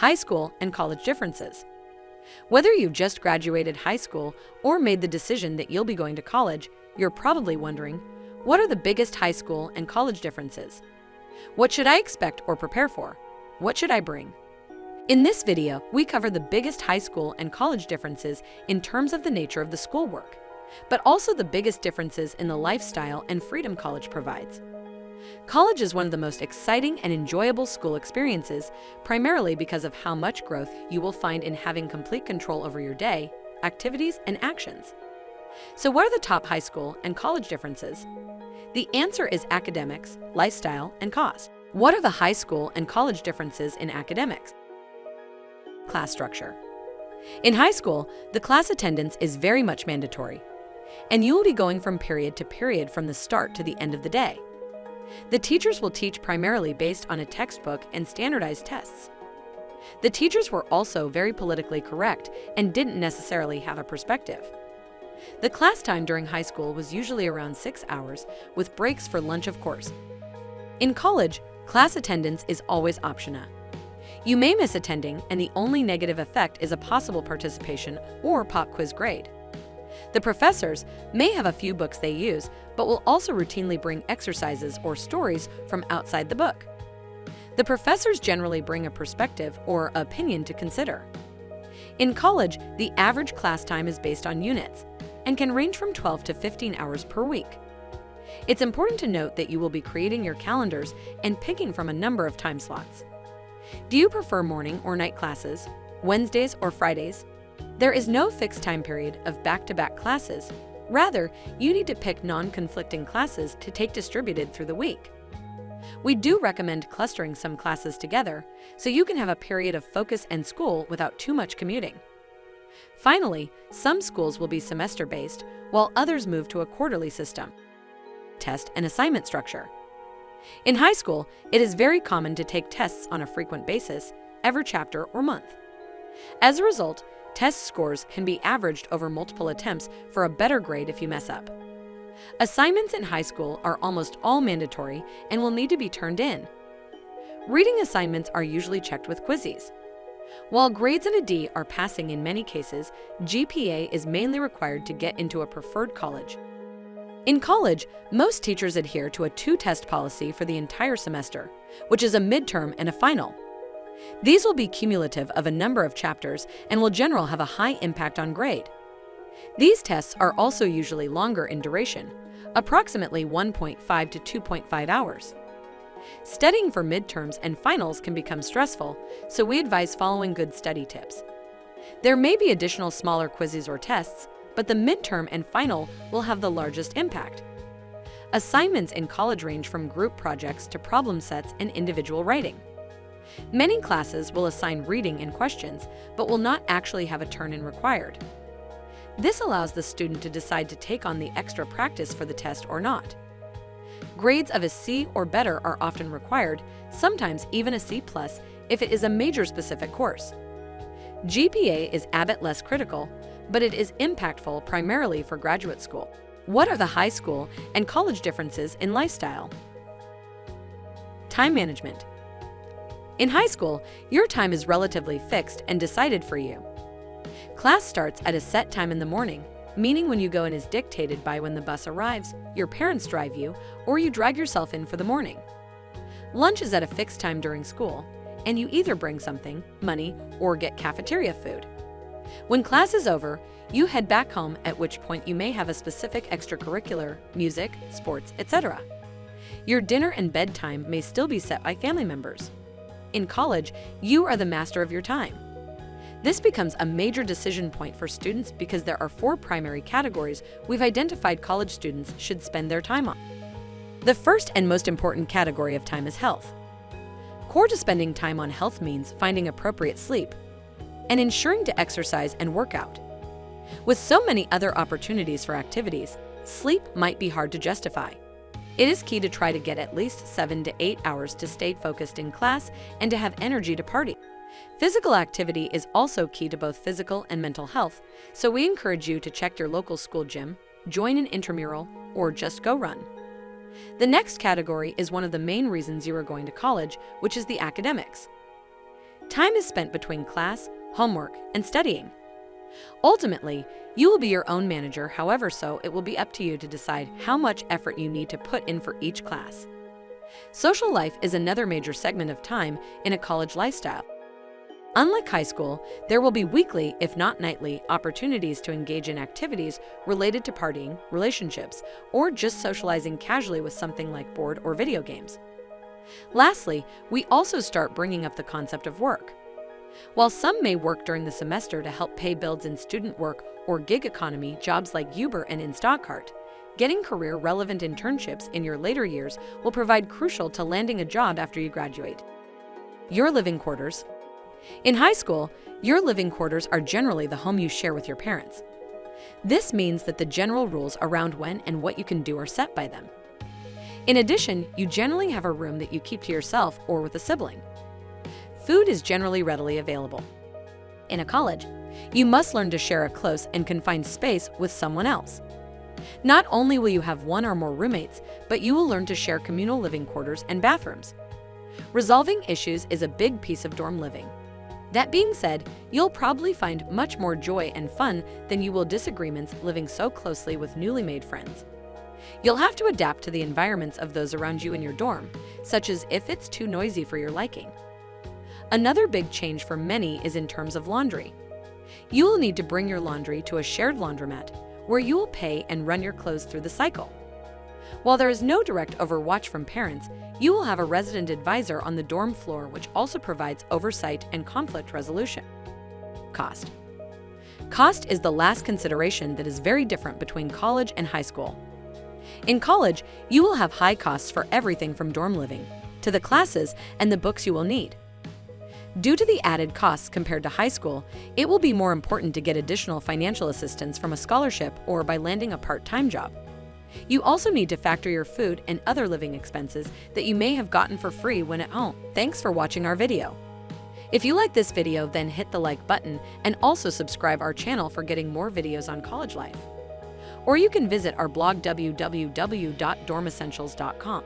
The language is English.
high school and college differences. Whether you've just graduated high school or made the decision that you'll be going to college, you're probably wondering, what are the biggest high school and college differences? What should I expect or prepare for? What should I bring? In this video, we cover the biggest high school and college differences in terms of the nature of the schoolwork, but also the biggest differences in the lifestyle and freedom college provides. College is one of the most exciting and enjoyable school experiences, primarily because of how much growth you will find in having complete control over your day, activities, and actions. So what are the top high school and college differences? The answer is academics, lifestyle, and cost. What are the high school and college differences in academics? Class structure. In high school, the class attendance is very much mandatory, and you will be going from period to period from the start to the end of the day. The teachers will teach primarily based on a textbook and standardized tests. The teachers were also very politically correct and didn't necessarily have a perspective. The class time during high school was usually around 6 hours, with breaks for lunch, of course. In college, class attendance is always optional. You may miss attending, and the only negative effect is a possible participation or pop quiz grade. The professors may have a few books they use, but will also routinely bring exercises or stories from outside the book. The professors generally bring a perspective or opinion to consider. In college, the average class time is based on units and can range from 12 to 15 hours per week. It's important to note that you will be creating your calendars and picking from a number of time slots. Do you prefer morning or night classes, Wednesdays or Fridays? There is no fixed time period of back-to-back classes. Rather, you need to pick non-conflicting classes to take distributed through the week. We do recommend clustering some classes together so you can have a period of focus and school without too much commuting. Finally, some schools will be semester-based, while others move to a quarterly system. Test and assignment structure. In high school, it is very common to take tests on a frequent basis, every chapter or month. As a result, test scores can be averaged over multiple attempts for a better grade if you mess up. Assignments in high school are almost all mandatory and will need to be turned in. Reading assignments are usually checked with quizzes. While grades and a D are passing in many cases, GPA is mainly required to get into a preferred college. In college, most teachers adhere to a two-test policy for the entire semester, which is a midterm and a final. These will be cumulative of a number of chapters and will generally have a high impact on grade. These tests are also usually longer in duration, approximately 1.5 to 2.5 hours. Studying for midterms and finals can become stressful, so we advise following good study tips. There may be additional smaller quizzes or tests, but the midterm and final will have the largest impact. Assignments in college range from group projects to problem sets and individual writing. Many classes will assign reading and questions, but will not actually have a turn-in required. This allows the student to decide to take on the extra practice for the test or not. Grades of a C or better are often required, sometimes even a C+ if it is a major specific course. GPA is a bit less critical, but it is impactful primarily for graduate school. What are the high school and college differences in lifestyle? Time management. In high school, your time is relatively fixed and decided for you. Class starts at a set time in the morning, meaning when you go in is dictated by when the bus arrives, your parents drive you, or you drag yourself in for the morning. Lunch is at a fixed time during school, and you either bring something, money, or get cafeteria food. When class is over, you head back home, at which point you may have a specific extracurricular, music, sports, etc. Your dinner and bedtime may still be set by family members. In college, you are the master of your time. This becomes a major decision point for students because there are 4 primary categories we've identified college students should spend their time on. The first and most important category of time is health. Core to spending time on health means finding appropriate sleep and ensuring to exercise and work out. With so many other opportunities for activities, sleep might be hard to justify. It is key to try to get at least 7 to 8 hours to stay focused in class and to have energy to party. Physical activity is also key to both physical and mental health, so we encourage you to check your local school gym, join an intramural, or just go run. The next category is one of the main reasons you are going to college, which is the academics. Time is spent between class, homework, and studying. Ultimately, you will be your own manager, however, so it will be up to you to decide how much effort you need to put in for each class. Social life is another major segment of time in a college lifestyle. Unlike high school, there will be weekly, if not nightly, opportunities to engage in activities related to partying, relationships, or just socializing casually with something like board or video games. Lastly, we also start bringing up the concept of work. While some may work during the semester to help pay bills in student work or gig economy jobs like Uber and Instacart, getting career-relevant internships in your later years will provide crucial to landing a job after you graduate. Your living quarters. In high school, your living quarters are generally the home you share with your parents. This means that the general rules around when and what you can do are set by them. In addition, you generally have a room that you keep to yourself or with a sibling. Food is generally readily available. In a college, you must learn to share a close and confined space with someone else. Not only will you have one or more roommates, but you will learn to share communal living quarters and bathrooms. Resolving issues is a big piece of dorm living. That being said, you'll probably find much more joy and fun than you will disagreements living so closely with newly made friends. You'll have to adapt to the environments of those around you in your dorm, such as if it's too noisy for your liking. Another big change for many is in terms of laundry. You will need to bring your laundry to a shared laundromat, where you will pay and run your clothes through the cycle. While there is no direct overwatch from parents, you will have a resident advisor on the dorm floor, which also provides oversight and conflict resolution. Cost. Cost is the last consideration that is very different between college and high school. In college, you will have high costs for everything from dorm living to the classes and the books you will need. Due to the added costs compared to high school, it will be more important to get additional financial assistance from a scholarship or by landing a part-time job. You also need to factor your food and other living expenses that you may have gotten for free when at home. Thanks for watching our video. If you like this video, then hit the like button and also subscribe our channel for getting more videos on college life. Or you can visit our blog www.dormessentials.com.